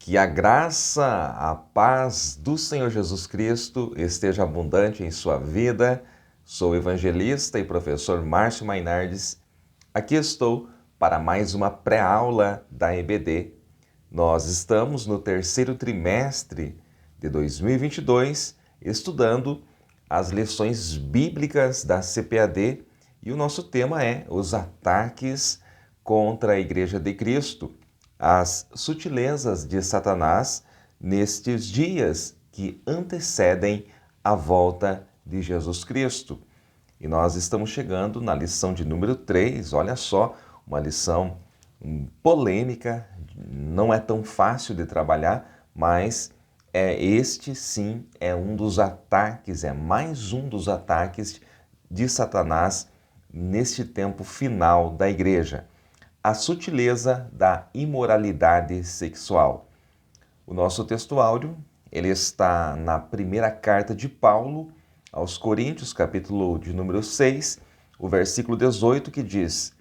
Que a graça, a paz do Senhor Jesus Cristo esteja abundante em sua vida. Sou o evangelista e professor Márcio Mainardes. Aqui estou para mais uma pré-aula da EBD. Nós estamos no terceiro trimestre de 2022, estudando as lições bíblicas da CPAD e o nosso tema é os ataques contra a Igreja de Cristo, as sutilezas de Satanás nestes dias que antecedem a volta de Jesus Cristo. E nós estamos chegando na lição de número 3, olha só, uma lição polêmica, não é tão fácil de trabalhar, mas este sim é um dos ataques, é mais um dos ataques de Satanás neste tempo final da igreja. A sutileza da imoralidade sexual. O nosso texto áudio, ele está na primeira carta de Paulo aos Coríntios, capítulo de número 6, o versículo 18, que diz: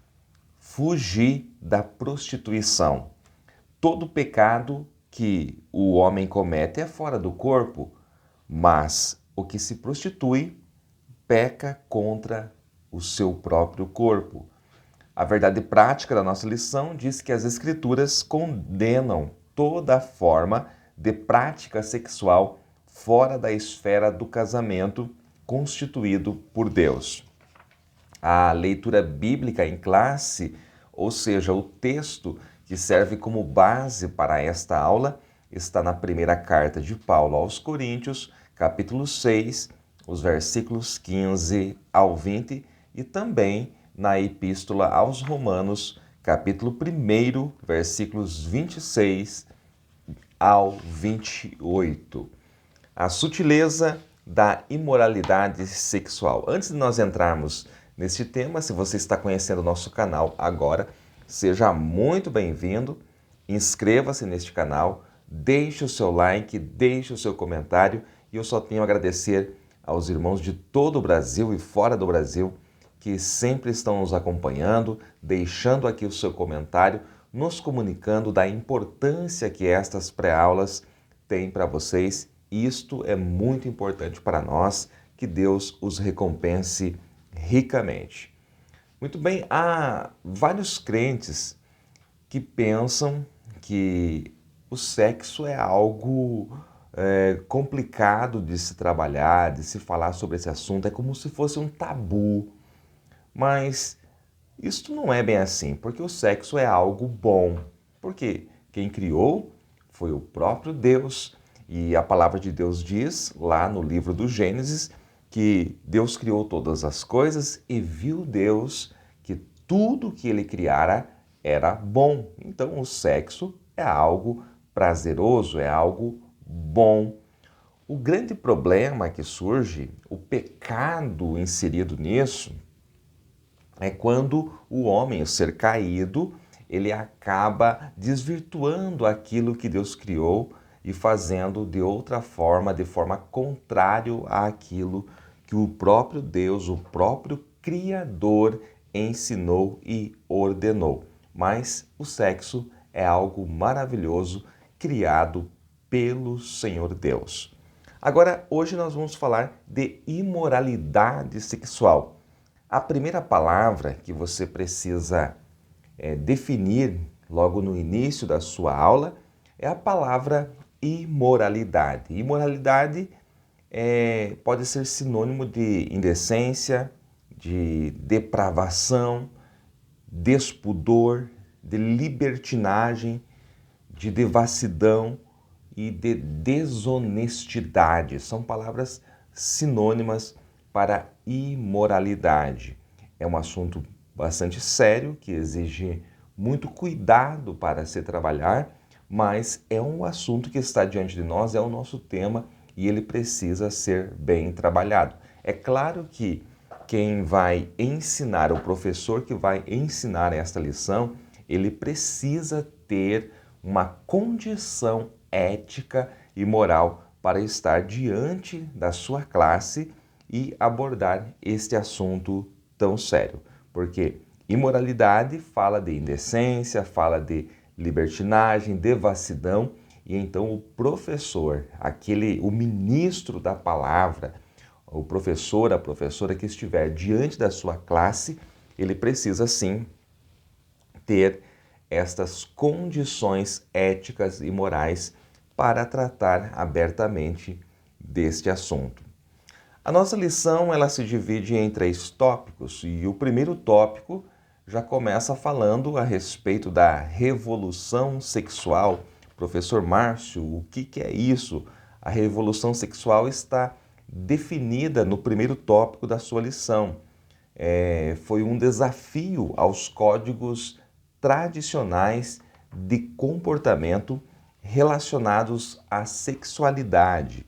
Fugi da prostituição. Todo pecado que o homem comete é fora do corpo, mas o que se prostitui peca contra o seu próprio corpo. A verdade prática da nossa lição diz que as Escrituras condenam toda forma de prática sexual fora da esfera do casamento constituído por Deus. A leitura bíblica em classe, ou seja, o texto que serve como base para esta aula, está na primeira carta de Paulo aos Coríntios, capítulo 6, os versículos 15 ao 20, e também na Epístola aos Romanos, capítulo 1, versículos 26 ao 28. A sutileza da imoralidade sexual. Antes de nós entrarmos neste tema, se você está conhecendo o nosso canal agora, seja muito bem-vindo, inscreva-se neste canal, deixe o seu like, deixe o seu comentário, e eu só tenho a agradecer aos irmãos de todo o Brasil e fora do Brasil que sempre estão nos acompanhando, deixando aqui o seu comentário, nos comunicando da importância que estas pré-aulas têm para vocês. Isto é muito importante para nós, que Deus os recompense ricamente. Muito bem, há vários crentes que pensam que o sexo é algo complicado de se trabalhar, de se falar sobre esse assunto, é como se fosse um tabu. Mas isto não é bem assim, porque o sexo é algo bom. Porque quem criou foi o próprio Deus. E a palavra de Deus diz, lá no livro do Gênesis, que Deus criou todas as coisas e viu Deus que tudo que ele criara era bom. Então o sexo é algo prazeroso, é algo bom. O grande problema que surge, o pecado inserido nisso, é quando o homem, o ser caído, ele acaba desvirtuando aquilo que Deus criou e fazendo de outra forma, de forma contrária àquilo que o próprio Deus, o próprio Criador ensinou e ordenou. Mas o sexo é algo maravilhoso criado pelo Senhor Deus. Agora, hoje nós vamos falar de imoralidade sexual. A primeira palavra que você precisa definir logo no início da sua aula é a palavra imoralidade. Imoralidade pode ser sinônimo de indecência, de depravação, despudor, de libertinagem, de devassidão e de desonestidade. São palavras sinônimas para imoralidade. É um assunto bastante sério, que exige muito cuidado para se trabalhar, mas é um assunto que está diante de nós, é o nosso tema e ele precisa ser bem trabalhado. É claro que quem vai ensinar, o professor que vai ensinar esta lição, ele precisa ter uma condição ética e moral para estar diante da sua classe e abordar este assunto tão sério. Porque imoralidade fala de indecência, fala de libertinagem, devassidão E então o professor, o ministro da palavra, o professor, a professora que estiver diante da sua classe, ele precisa sim ter estas condições éticas e morais para tratar abertamente deste assunto. A nossa lição ela se divide em 3 tópicos e o primeiro tópico já começa falando a respeito da revolução sexual. Professor Márcio, o que é isso? A revolução sexual está definida no primeiro tópico da sua lição. Foi um desafio aos códigos tradicionais de comportamento relacionados à sexualidade.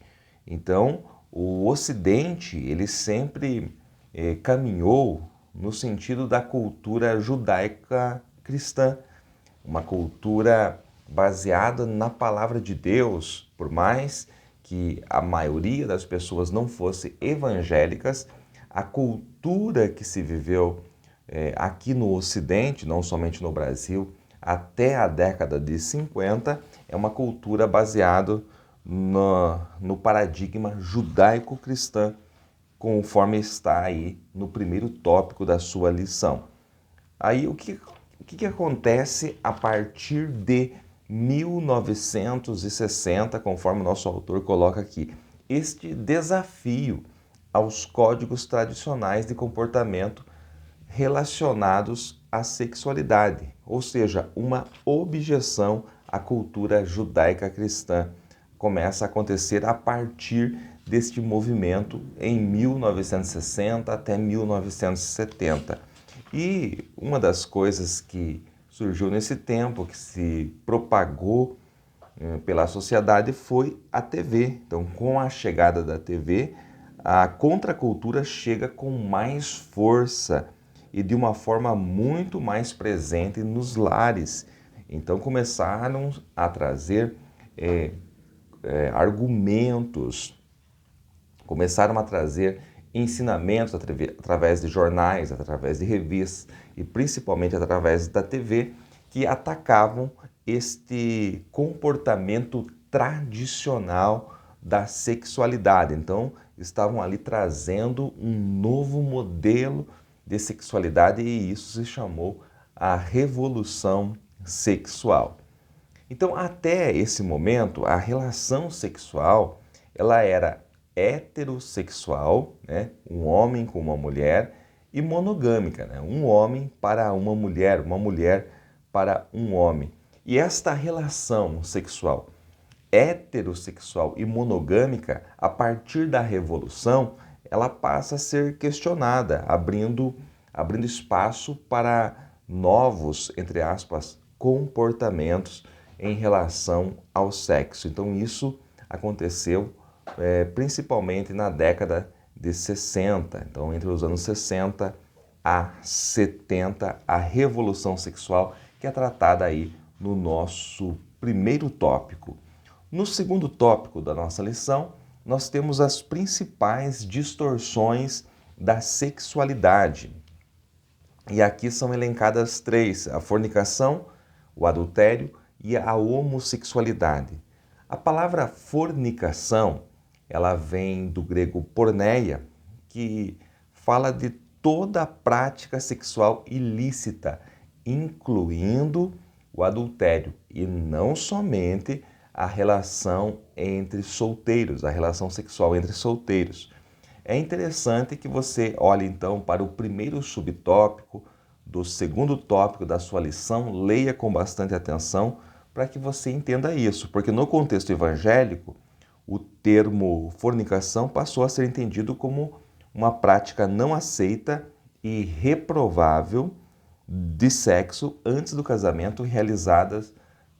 Então, o Ocidente, ele sempre caminhou no sentido da cultura judaica cristã, uma cultura baseada na palavra de Deus, por mais que a maioria das pessoas não fosse evangélicas, a cultura que se viveu aqui no Ocidente, não somente no Brasil, até a década de 50, é uma cultura baseada no paradigma judaico-cristã, conforme está aí no primeiro tópico da sua lição. Aí o que acontece a partir de 1960, conforme o nosso autor coloca aqui? Este desafio aos códigos tradicionais de comportamento relacionados à sexualidade, ou seja, uma objeção à cultura judaica cristã. Começa a acontecer a partir deste movimento em 1960 até 1970. E uma das coisas que surgiu nesse tempo, que se propagou pela sociedade, foi a TV. Então, com a chegada da TV, a contracultura chega com mais força e de uma forma muito mais presente nos lares. Então, começaram a trazer argumentos, começaram a trazer ensinamentos através de jornais, através de revistas e principalmente através da TV, que atacavam este comportamento tradicional da sexualidade. Então, estavam ali trazendo um novo modelo de sexualidade e isso se chamou a revolução sexual. Então, até esse momento, a relação sexual ela era heterossexual, né? Um homem com uma mulher, e monogâmica, né? Um homem para uma mulher para um homem. E esta relação sexual heterossexual e monogâmica, a partir da Revolução, ela passa a ser questionada, abrindo espaço para novos, entre aspas, comportamentos em relação ao sexo. Então isso aconteceu principalmente na década de 60. Então entre os anos 60 a 70, a revolução sexual, que é tratada aí no nosso primeiro tópico. No segundo tópico da nossa lição, nós temos as principais distorções da sexualidade. E aqui são elencadas 3, a fornicação, o adultério e a homossexualidade. A palavra fornicação, ela vem do grego porneia, que fala de toda a prática sexual ilícita, incluindo o adultério, e não somente a relação entre solteiros, a relação sexual entre solteiros. É interessante que você olhe então para o primeiro subtópico do segundo tópico da sua lição, leia com bastante atenção para que você entenda isso, porque no contexto evangélico, o termo fornicação passou a ser entendido como uma prática não aceita e reprovável de sexo antes do casamento realizadas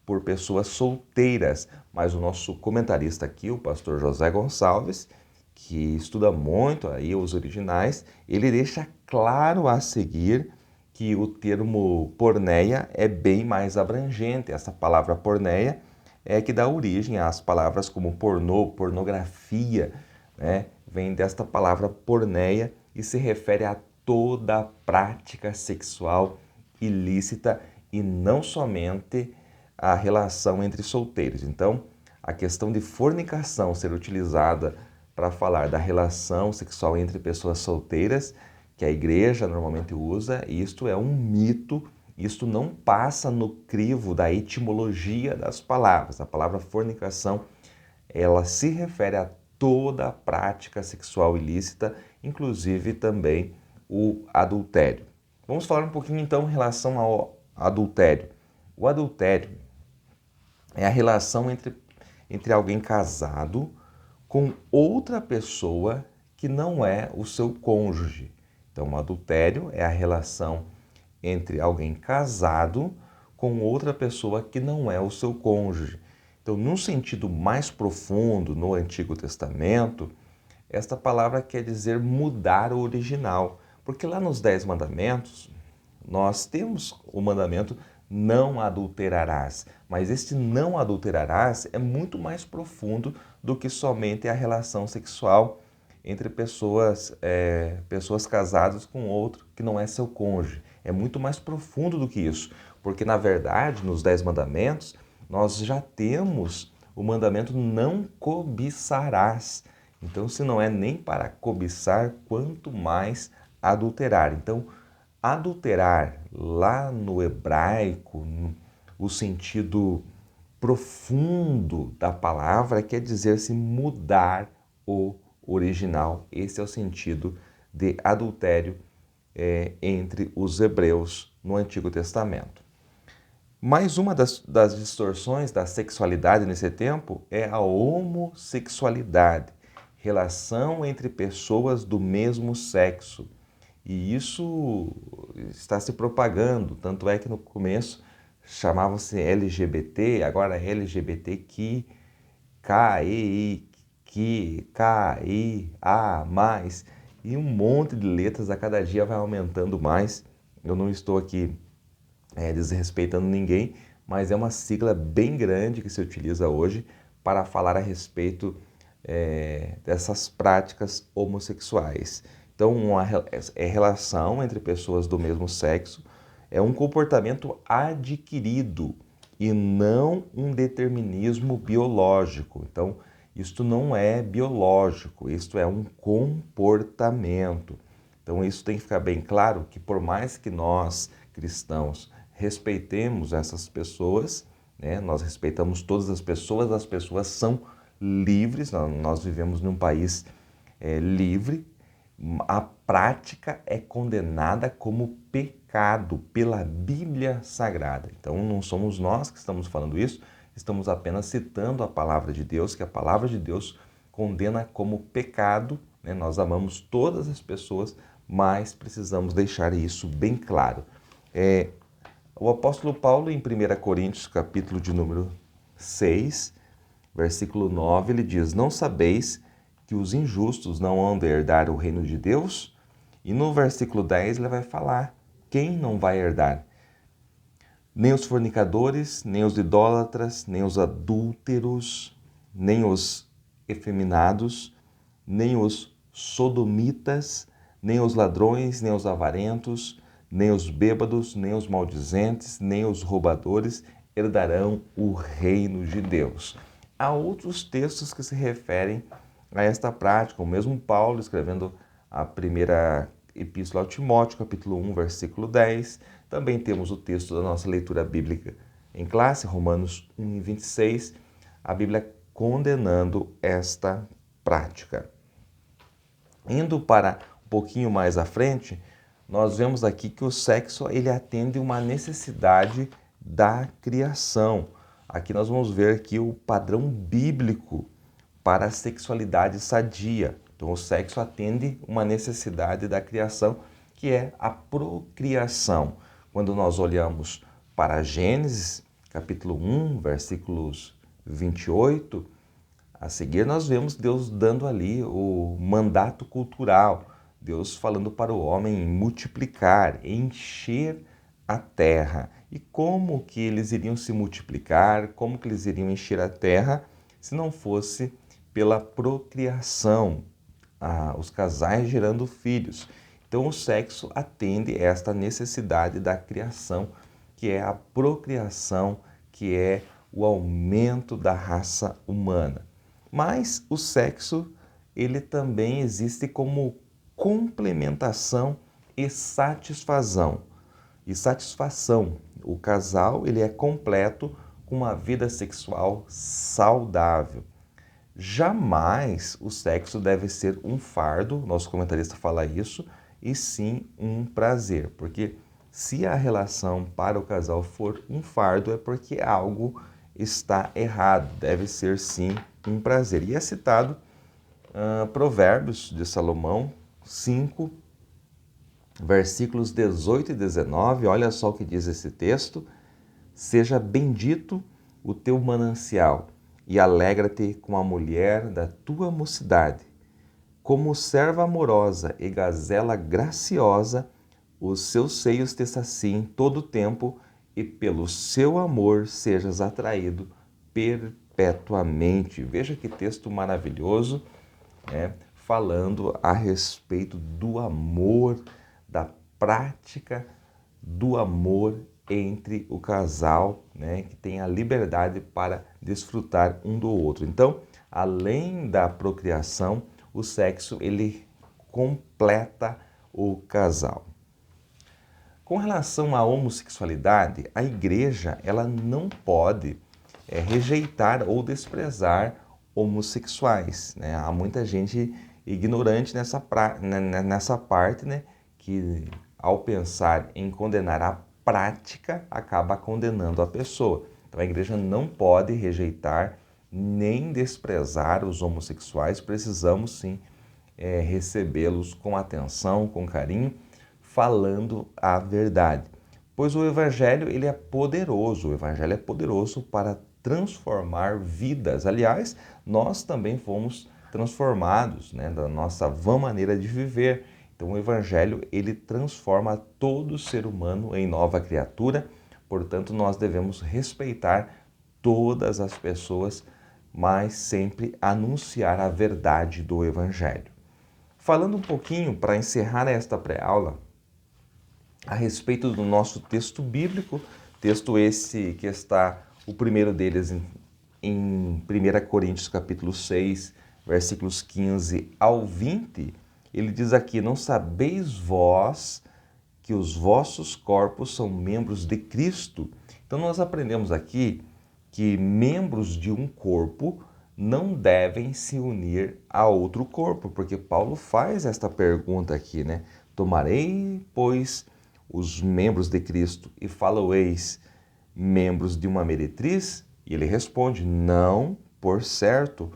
por pessoas solteiras. Mas o nosso comentarista aqui, o pastor José Gonçalves, que estuda muito aí os originais, ele deixa claro a seguir que o termo porneia é bem mais abrangente. Essa palavra porneia é que dá origem às palavras como pornô, pornografia, né? Vem desta palavra porneia e se refere a toda a prática sexual ilícita e não somente a relação entre solteiros. Então, a questão de fornicação ser utilizada para falar da relação sexual entre pessoas solteiras, que a igreja normalmente usa, isto é um mito, isto não passa no crivo da etimologia das palavras. A palavra fornicação, ela se refere a toda a prática sexual ilícita, inclusive também o adultério. Vamos falar um pouquinho então em relação ao adultério. O adultério é a relação entre alguém casado com outra pessoa que não é o seu cônjuge. Então, o adultério é a relação entre alguém casado com outra pessoa que não é o seu cônjuge. Então, num sentido mais profundo, no Antigo Testamento, esta palavra quer dizer mudar o original. Porque lá nos 10 mandamentos, nós temos o mandamento não adulterarás, mas este não adulterarás é muito mais profundo do que somente a relação sexual entre pessoas casadas com outro que não é seu cônjuge. É muito mais profundo do que isso, porque na verdade nos 10 mandamentos nós já temos o mandamento não cobiçarás. Então se não é nem para cobiçar, quanto mais adulterar. Então adulterar, lá no hebraico, o sentido profundo da palavra quer dizer-se mudar o original. Esse é o sentido de adultério entre os hebreus no Antigo Testamento. Mais uma das distorções da sexualidade nesse tempo é a homossexualidade, relação entre pessoas do mesmo sexo. E isso está se propagando, tanto é que no começo chamavam-se LGBT, agora LGBTQ, KI, A+, e um monte de letras, a cada dia vai aumentando mais. Eu não estou aqui desrespeitando ninguém, mas é uma sigla bem grande que se utiliza hoje para falar a respeito dessas práticas homossexuais. Então, é relação entre pessoas do mesmo sexo, é um comportamento adquirido e não um determinismo biológico. Então, isto não é biológico, isto é um comportamento. Então, isso tem que ficar bem claro que por mais que nós, cristãos, respeitemos essas pessoas, né, nós respeitamos todas as pessoas são livres, nós vivemos num país livre, a prática é condenada como pecado pela Bíblia Sagrada. Então não somos nós que estamos falando isso, estamos apenas citando a palavra de Deus, que a palavra de Deus condena como pecado, né? Nós amamos todas as pessoas, mas precisamos deixar isso bem claro. O apóstolo Paulo, em 1 Coríntios, capítulo de número 6, versículo 9, ele diz: não sabeis que os injustos não hão de herdar o reino de Deus? E no versículo 10 ele vai falar quem não vai herdar. Nem os fornicadores, nem os idólatras, nem os adúlteros, nem os efeminados, nem os sodomitas, nem os ladrões, nem os avarentos, nem os bêbados, nem os maldizentes, nem os roubadores herdarão o reino de Deus. Há outros textos que se referem a esta prática. O mesmo Paulo, escrevendo a primeira epístola ao Timóteo, capítulo 1, versículo 10. Também temos o texto da nossa leitura bíblica em classe, Romanos 1, 26, a Bíblia condenando esta prática. Indo para um pouquinho mais à frente, nós vemos aqui que o sexo ele atende uma necessidade da criação. Aqui nós vamos ver aqui o padrão bíblico para a sexualidade sadia. Então, o sexo atende uma necessidade da criação, que é a procriação. Quando nós olhamos para Gênesis, capítulo 1, versículos 28, a seguir nós vemos Deus dando ali o mandato cultural, Deus falando para o homem multiplicar, encher a terra. E como que eles iriam se multiplicar, como que eles iriam encher a terra, se não fosse pela procriação, os casais gerando filhos. Então o sexo atende esta necessidade da criação, que é a procriação, que é o aumento da raça humana. Mas o sexo, ele também existe como complementação e satisfação. O casal, ele é completo com uma vida sexual saudável. Jamais o sexo deve ser um fardo, nosso comentarista fala isso, e sim um prazer, porque se a relação para o casal for um fardo é porque algo está errado, deve ser sim um prazer. E é citado Provérbios de Salomão 5, versículos 18 e 19, olha só o que diz esse texto: seja bendito o teu manancial e alegra-te com a mulher da tua mocidade. Como serva amorosa e gazela graciosa, os seus seios te saciem todo o tempo e pelo seu amor sejas atraído perpetuamente. Veja que texto maravilhoso, falando a respeito do amor, da prática do amor entre o casal, que tem a liberdade para desfrutar um do outro. Então, além da procriação, o sexo ele completa o casal. Com relação à homossexualidade, a igreja ela não pode rejeitar ou desprezar homossexuais. Há muita gente ignorante nessa parte, que ao pensar em condenar a prática, acaba condenando a pessoa. Então a igreja não pode rejeitar nem desprezar os homossexuais, precisamos sim recebê-los com atenção, com carinho, falando a verdade. Pois o Evangelho ele é poderoso, o Evangelho é poderoso para transformar vidas. Aliás, nós também fomos transformados da nossa vã maneira de viver. Então o Evangelho ele transforma todo ser humano em nova criatura, portanto nós devemos respeitar todas as pessoas, mas sempre anunciar a verdade do Evangelho. Falando um pouquinho, para encerrar esta pré-aula, a respeito do nosso texto bíblico, texto esse que está, o primeiro deles em 1 Coríntios capítulo 6, versículos 15 ao 20, ele diz aqui: não sabeis vós que os vossos corpos são membros de Cristo? Então nós aprendemos aqui que membros de um corpo não devem se unir a outro corpo, porque Paulo faz esta pergunta aqui, Tomarei, pois, os membros de Cristo e falo-eis membros de uma meretriz? E ele responde: não, por certo.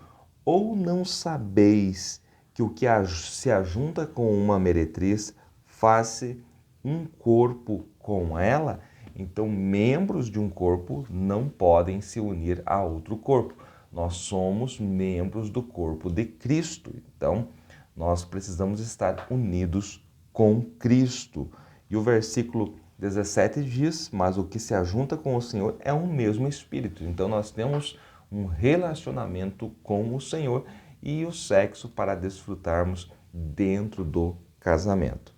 Ou não sabeis que o que se ajunta com uma meretriz faz-se um corpo com ela? Então, membros de um corpo não podem se unir a outro corpo. Nós somos membros do corpo de Cristo. Então, nós precisamos estar unidos com Cristo. E o versículo 17 diz: mas o que se ajunta com o Senhor é um mesmo Espírito. Então, nós temos um relacionamento com o Senhor e o sexo para desfrutarmos dentro do casamento.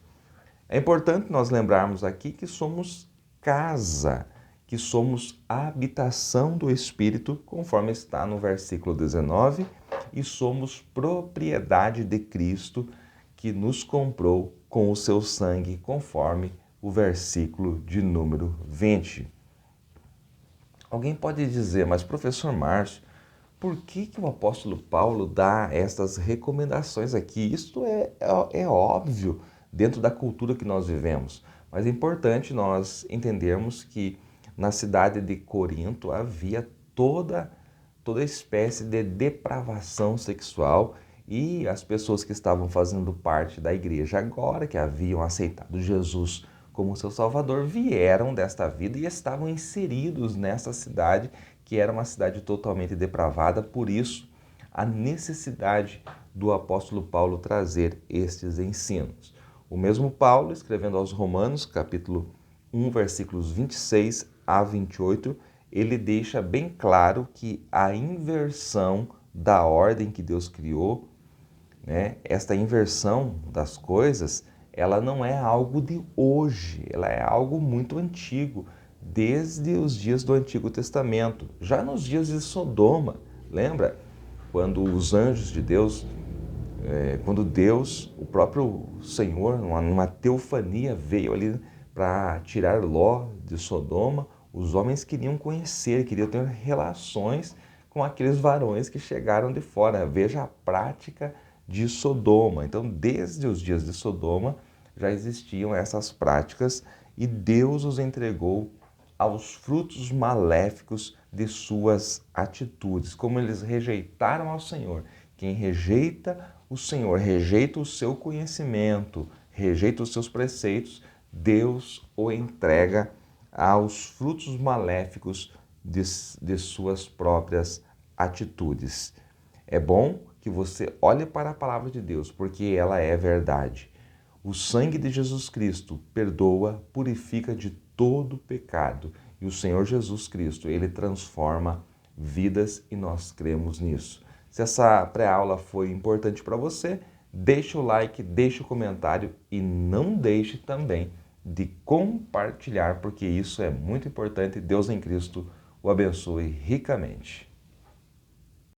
É importante nós lembrarmos aqui que somos casa, que somos a habitação do Espírito, conforme está no versículo 19, e somos propriedade de Cristo, que nos comprou com o seu sangue, conforme o versículo de número 20. Alguém pode dizer: mas professor Márcio, por que o apóstolo Paulo dá estas recomendações aqui? Isso é óbvio dentro da cultura que nós vivemos, mas é importante nós entendermos que na cidade de Corinto havia toda espécie de depravação sexual, e as pessoas que estavam fazendo parte da igreja agora, que haviam aceitado Jesus como seu Salvador, vieram desta vida e estavam inseridos nessa cidade, que era uma cidade totalmente depravada. Por isso, a necessidade do apóstolo Paulo trazer estes ensinos. O mesmo Paulo, escrevendo aos Romanos, capítulo 1, versículos 26 a 28, ele deixa bem claro que a inversão da ordem que Deus criou, esta inversão das coisas, ela não é algo de hoje, ela é algo muito antigo. desde os dias do Antigo Testamento, já nos dias de Sodoma. Lembra? Quando os anjos de Deus, quando Deus, o próprio Senhor, numa teofania, veio ali para tirar Ló de Sodoma, os homens queriam conhecer, queriam ter relações com aqueles varões que chegaram de fora. Veja a prática de Sodoma. Então, desde os dias de Sodoma, já existiam essas práticas e Deus os entregou aos frutos maléficos de suas atitudes, como eles rejeitaram ao Senhor. Quem rejeita o Senhor, rejeita o seu conhecimento, rejeita os seus preceitos, Deus o entrega aos frutos maléficos de suas próprias atitudes. É bom que você olhe para a palavra de Deus, porque ela é verdade. O sangue de Jesus Cristo perdoa, purifica de todo pecado. E o Senhor Jesus Cristo, Ele transforma vidas e nós cremos nisso. Se essa pré-aula foi importante para você, deixe o like, deixe o comentário e não deixe também de compartilhar, porque isso é muito importante. Deus em Cristo o abençoe ricamente.